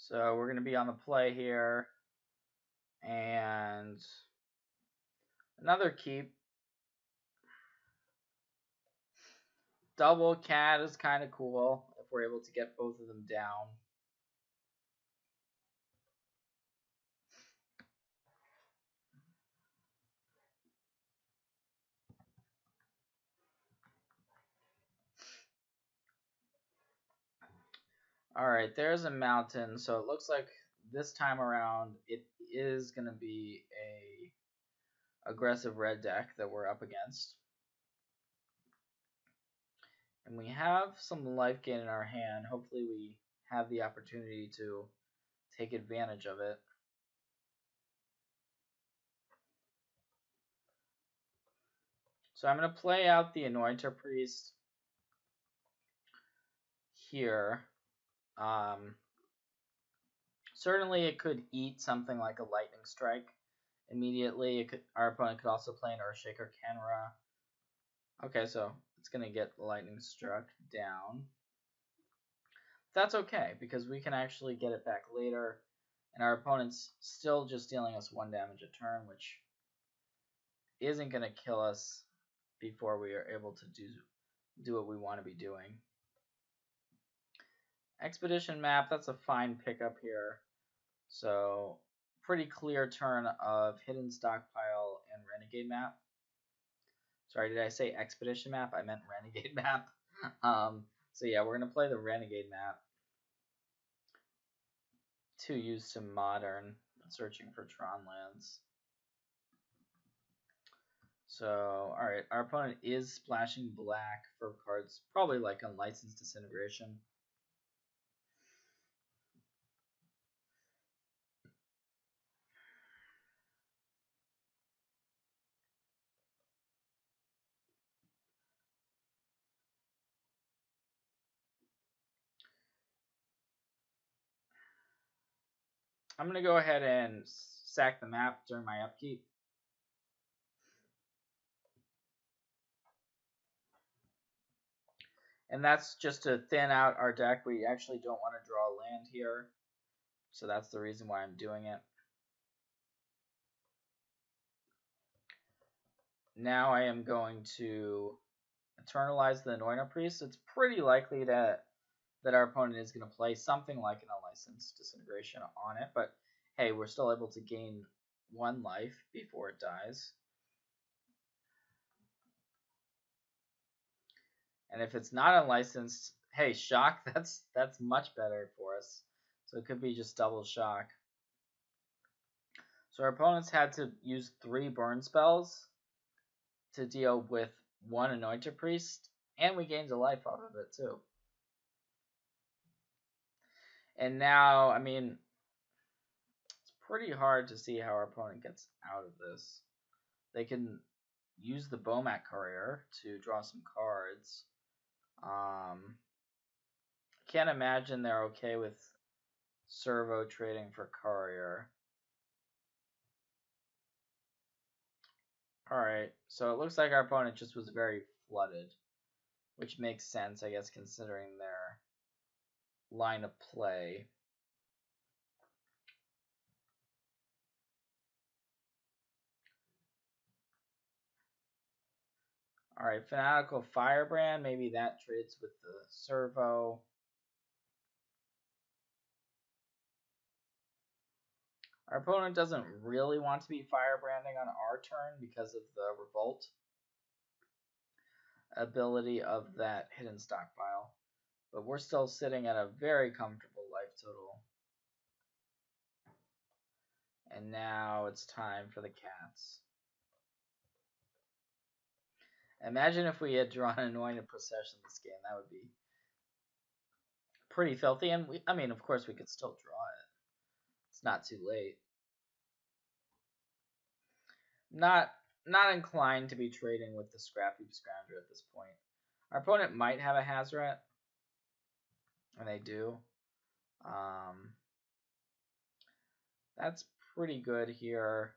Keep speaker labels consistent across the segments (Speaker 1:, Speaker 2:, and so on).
Speaker 1: So we're going to be on the play here. And another keep. Double cat is kind of cool if we're able to get both of them down. Alright, there's a mountain, so it looks like this time around it is going to be a aggressive red deck that we're up against. And we have some life gain in our hand. Hopefully we have the opportunity to take advantage of it. So I'm going to play out the Anointer Priest here. Certainly it could eat something like a Lightning Strike immediately. Our opponent could also play an Earthshaker Kenra. Okay, so it's going to get the Lightning Struck down. That's okay, because we can actually get it back later, and our opponent's still just dealing us 1 damage a turn, which isn't going to kill us before we are able to do what we want to be doing. Expedition map, that's a fine pickup here. So, pretty clear turn of Hidden Stockpile and Renegade map. Sorry, did I say Expedition map? I meant Renegade map. So yeah, we're going to play the Renegade map to use some Modern, searching for Tron lands. So, alright, our opponent is splashing black for cards, probably like Unlicensed Disintegration. I'm going to go ahead and sack the map during my upkeep. And that's just to thin out our deck. We actually don't want to draw land here. So that's the reason why I'm doing it. Now I am going to eternalize the Anointer Priest. It's pretty likely that our opponent is going to play something like an Unlicensed Disintegration on it. But hey, we're still able to gain 1 life before it dies. And if it's not unlicensed, hey, shock, that's much better for us. So it could be just double shock. So our opponents had to use 3 burn spells to deal with 1 Anointer Priest, and we gained a life off of it too. And now, I mean, it's pretty hard to see how our opponent gets out of this. They can use the Bomat Courier to draw some cards. Can't imagine they're okay with Servo trading for Courier. Alright, so it looks like our opponent just was very flooded, which makes sense, I guess, considering their line of play. Alright, Fanatical Firebrand, maybe that trades with the Servo. Our opponent doesn't really want to be Firebranding on our turn because of the Revolt ability of that Hidden Stockpile. But we're still sitting at a very comfortable life total. And now it's time for the cats. Imagine if we had drawn an Anointed Procession this game. That would be pretty filthy. And I mean, of course, we could still draw it. It's not too late. Not inclined to be trading with the Scrappy Scrounger at this point. Our opponent might have a Hazoret, and they do. That's pretty good here.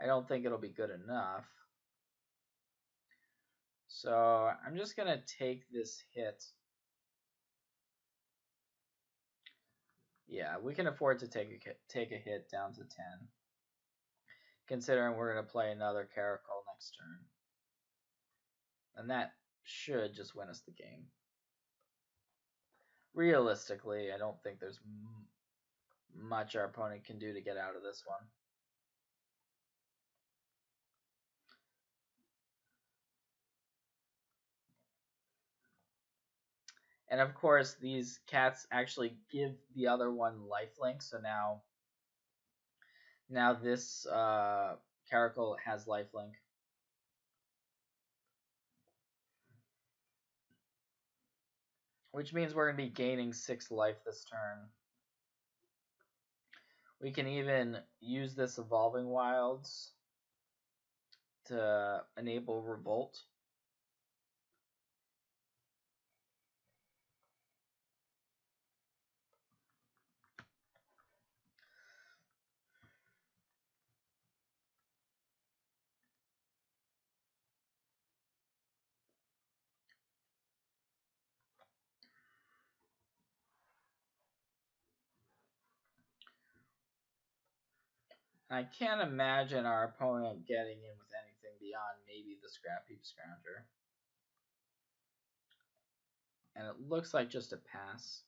Speaker 1: I don't think it'll be good enough. So I'm just going to take this hit. Yeah, we can afford to take a hit down to 10. Considering we're going to play another Caracal next turn. And that should just win us the game. Realistically, I don't think there's much our opponent can do to get out of this one. And of course, these cats actually give the other one lifelink, so now this Caracal has lifelink. Which means we're going to be gaining 6 life this turn. We can even use this Evolving Wilds to enable Revolt. I can't imagine our opponent getting in with anything beyond maybe the Scrap Heap Scrounger. And it looks like just a pass.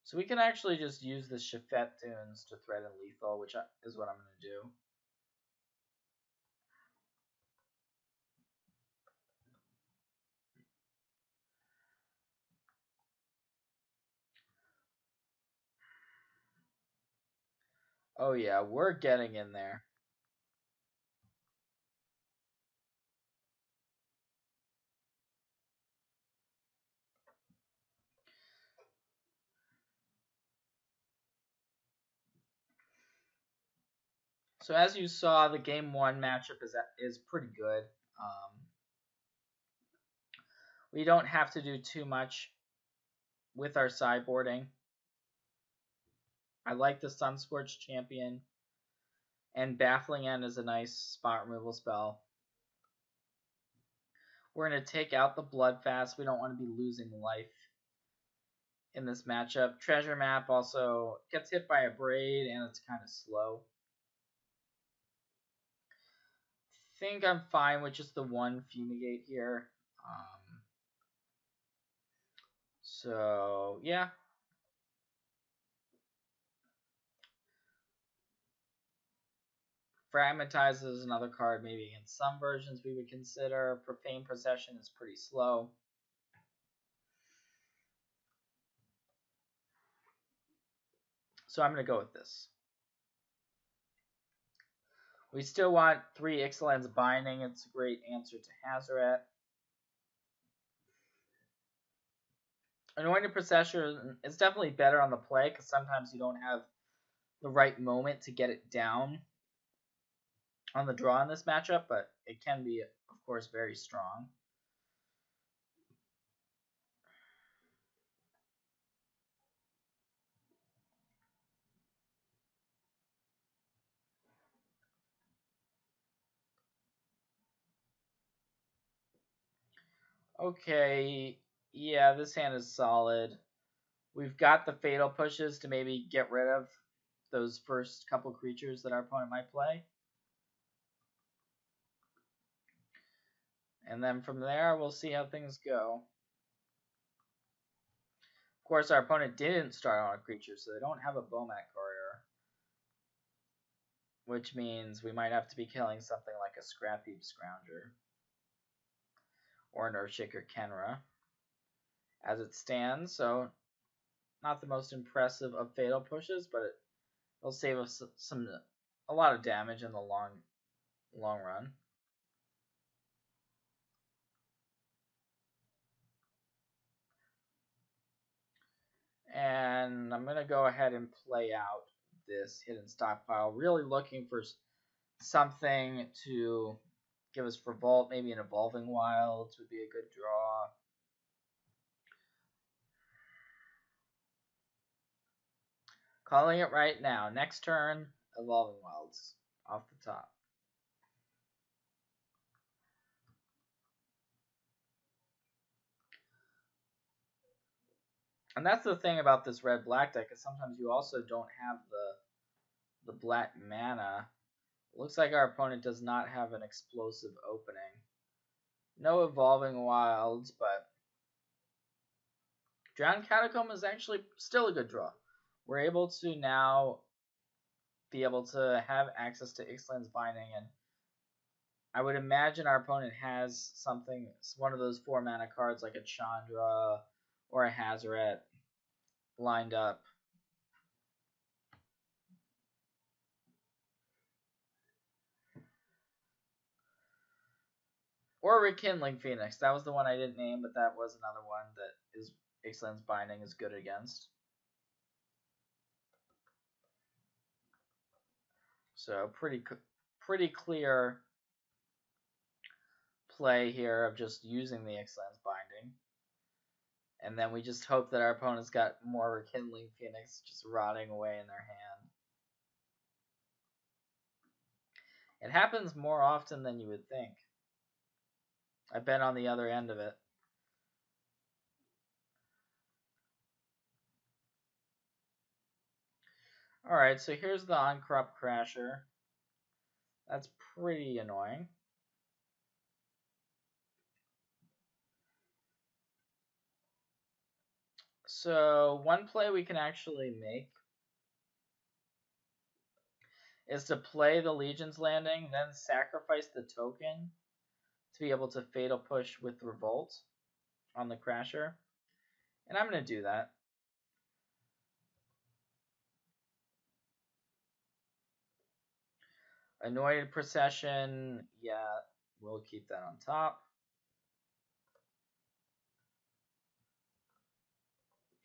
Speaker 1: So we can actually just use the Shafet Tunes to threaten lethal, which is what I'm going to do. Oh yeah, we're getting in there. So as you saw, the game 1 matchup is pretty good. We don't have to do too much with our sideboarding. I like the Sunscorched Champion, and Baffling End is a nice spot removal spell. We're going to take out the Bloodfast. We don't want to be losing life in this matchup. Treasure Map also gets hit by a Braid, and it's kind of slow. I think I'm fine with just the one Fumigate here. So, yeah. Fragmentize is another card maybe in some versions we would consider. Profane Possession is pretty slow. So I'm going to go with this. We still want 3 Ixalan's Binding. It's a great answer to Hazoret. Anointed Procession is definitely better on the play because sometimes you don't have the right moment to get it down on the draw in this matchup, but it can be, of course, very strong. Okay, yeah, this hand is solid. We've got the Fatal Pushes to maybe get rid of those first couple creatures that our opponent might play. And then from there, we'll see how things go. Of course, our opponent didn't start on a creature, so they don't have a Bomat Courier. Which means we might have to be killing something like a Scrap Heap Scrounger. Or an Earthshaker Kenra. As it stands, so not the most impressive of Fatal Pushes, but it'll save us a lot of damage in the long run. And I'm going to go ahead and play out this Hidden Stockpile. Really looking for something to give us Revolt. Maybe an Evolving Wilds would be a good draw. Calling it right now. Next turn, Evolving Wilds off the top. And that's the thing about this red-black deck, is sometimes you also don't have the black mana. Looks like our opponent does not have an explosive opening. No Evolving Wilds, but Drowned Catacomb is actually still a good draw. We're able to now be able to have access to Ixalan's Binding, and I would imagine our opponent has something, one of those 4 mana cards like a Chandra or a Hazoret lined up. Or Rekindling Phoenix. That was the one I didn't name, but that was another one that is Ixalan's Binding is good against. So pretty clear play here of just using the Ixalan's Binding. And then we just hope that our opponent's got more Rekindling Phoenix just rotting away in their hand. It happens more often than you would think. I've been on the other end of it. Alright, so here's the On-Crop Crasher. That's pretty annoying. So one play we can actually make is to play the Legion's Landing, then sacrifice the token to be able to Fatal Push with Revolt on the Crasher. And I'm going to do that. Anointed Procession, yeah, we'll keep that on top.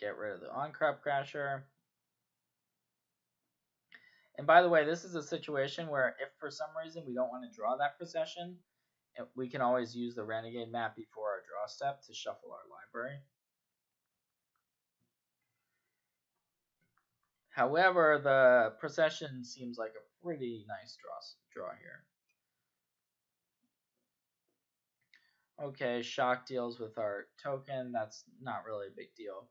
Speaker 1: Get rid of the On-Crop Crasher. And by the way, this is a situation where if for some reason we don't want to draw that procession, we can always use the Renegade map before our draw step to shuffle our library. However, the procession seems like a pretty nice draw here. Okay, shock deals with our token. That's not really a big deal.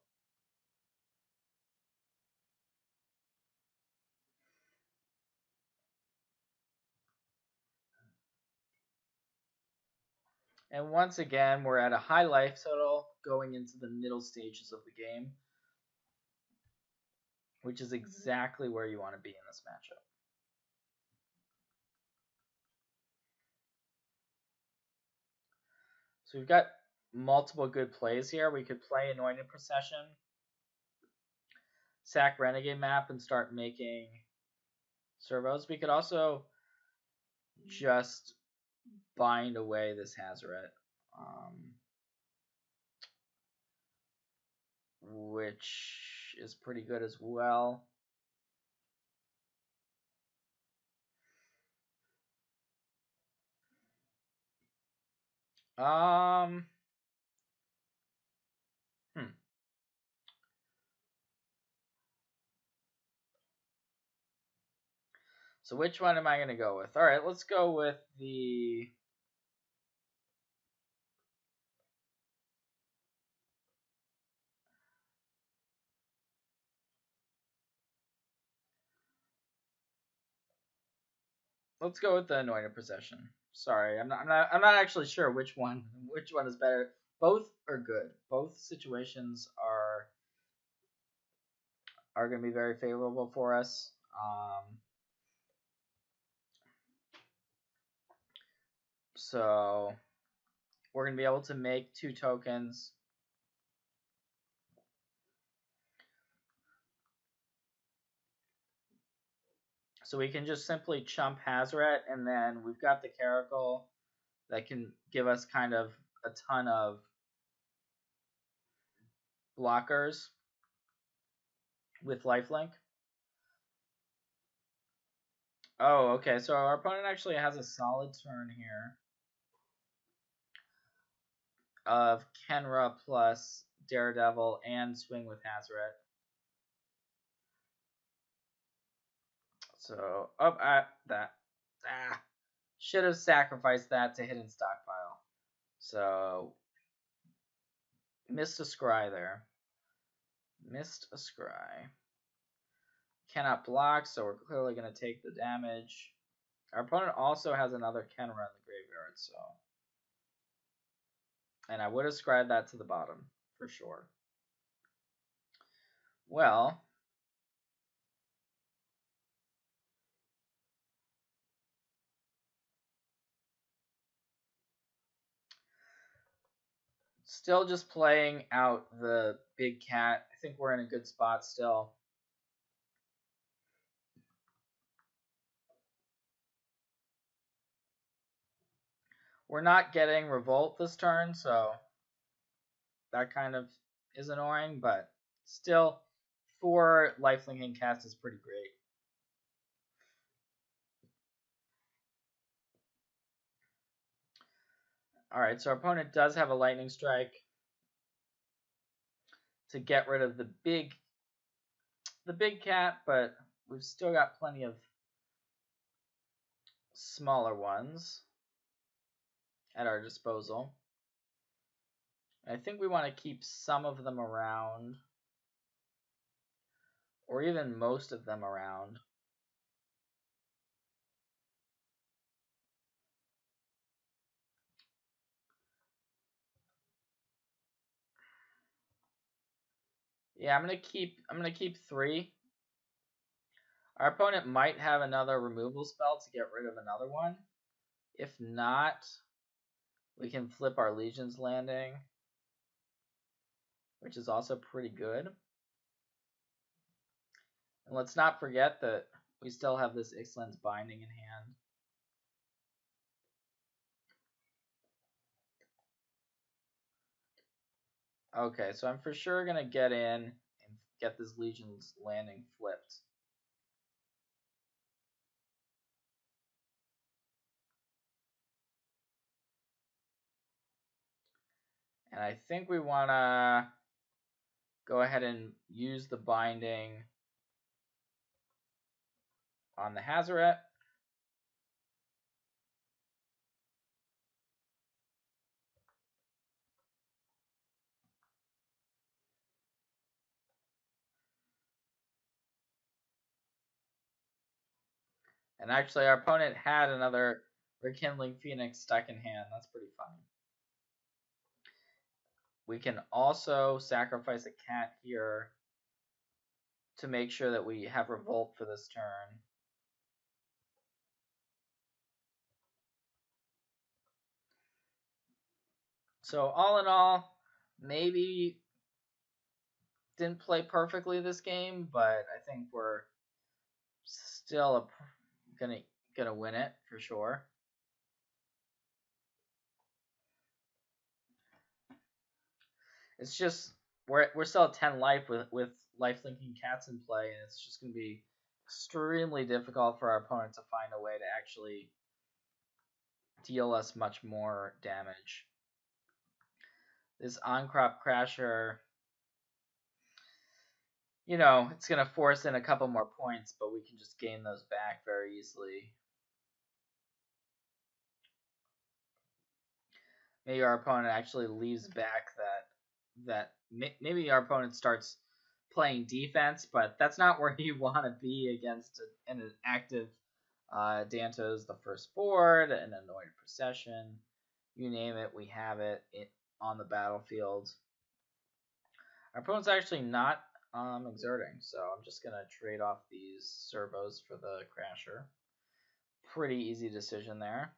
Speaker 1: And once again, we're at a high life total going into the middle stages of the game, which is exactly where you want to be in this matchup. So we've got multiple good plays here. We could play Anointed Procession, sack Renegade map, and start making servos. We could also just bind away this Hazoret, which is pretty good as well. So which one am I going to go with? All right, let's go with the... Let's go with the Anointed Procession. Sorry, I'm not actually sure which one is better. Both are good. Both situations are going to be very favorable for us. So we're going to be able to make 2 tokens. So we can just simply chump Hazoret, and then we've got the Caracal that can give us kind of a ton of blockers with lifelink. Oh, okay, so our opponent actually has a solid turn here of Kenra plus Daredevil and Swing with Hazoret. So, up at that. Should have sacrificed that to Hidden Stockpile. So, missed a scry there. Missed a scry. Cannot block, so we're clearly going to take the damage. Our opponent also has another Kenra in the graveyard, so... And I would have scried that to the bottom, for sure. Well... Still just playing out the big cat. I think we're in a good spot still. We're not getting Revolt this turn, so that kind of is annoying, but still, 4 lifelinking cast is pretty great. Alright, so our opponent does have a Lightning Strike to get rid of the big cat, but we've still got plenty of smaller ones at our disposal. I think we want to keep some of them around, or even most of them around. Yeah, I'm gonna keep 3. Our opponent might have another removal spell to get rid of another one. If not, we can flip our Legion's Landing, which is also pretty good. And let's not forget that we still have this Ixalan's Binding in hand. Okay, so I'm for sure going to get in and get this Legion's Landing flipped. And I think we want to go ahead and use the Binding on the Hazoret. And actually, our opponent had another Rekindling Phoenix stuck in hand. That's pretty funny. We can also sacrifice a cat here to make sure that we have Revolt for this turn. So all in all, maybe didn't play perfectly this game, but I think we're still gonna win it for sure. It's just we're still at 10 life with life-linking cats in play, and it's just gonna be extremely difficult for our opponent to find a way to actually deal us much more damage. This on-crop Crasher, you know, it's going to force in a couple more points, but we can just gain those back very easily. Maybe our opponent actually leaves back maybe our opponent starts playing defense, but that's not where you want to be against an active Danto's the first board, an Annoyed Procession, you name it, we have it on the battlefield. Our opponent's actually not exerting, so I'm just going to trade off these servos for the Crasher. Pretty easy decision there.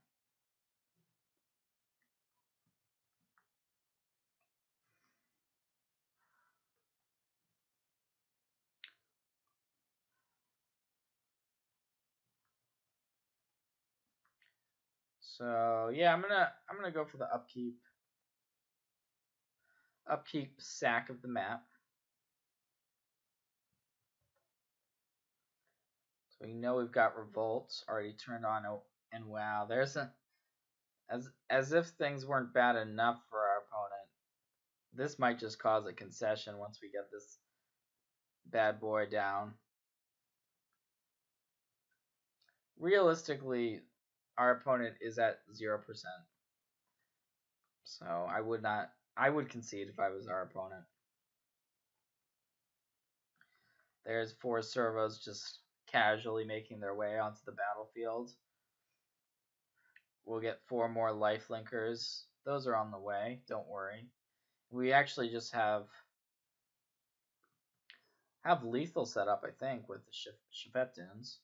Speaker 1: So yeah, I'm gonna go for the upkeep sack of the map. So we know we've got Revolt already turned on, and wow, there's as if things weren't bad enough for our opponent. This might just cause a concession once we get this bad boy down. Realistically, our opponent is at 0%. So I would concede if I was our opponent. There's 4 servos just casually making their way onto the battlefield. We'll get 4 more lifelinkers. Those are on the way, don't worry. We actually just have lethal set up, I think, with the Shafetins.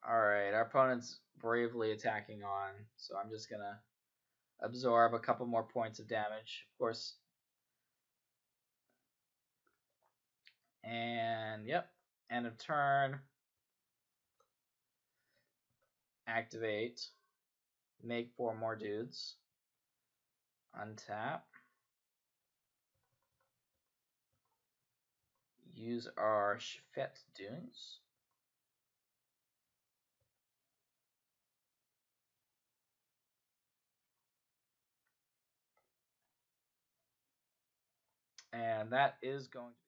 Speaker 1: Alright, our opponent's bravely attacking on, so I'm just gonna absorb a couple more points of damage, of course. And, yep, end of turn. Activate. Make 4 more dudes. Untap. Use our Shafet Dunes. And that is going to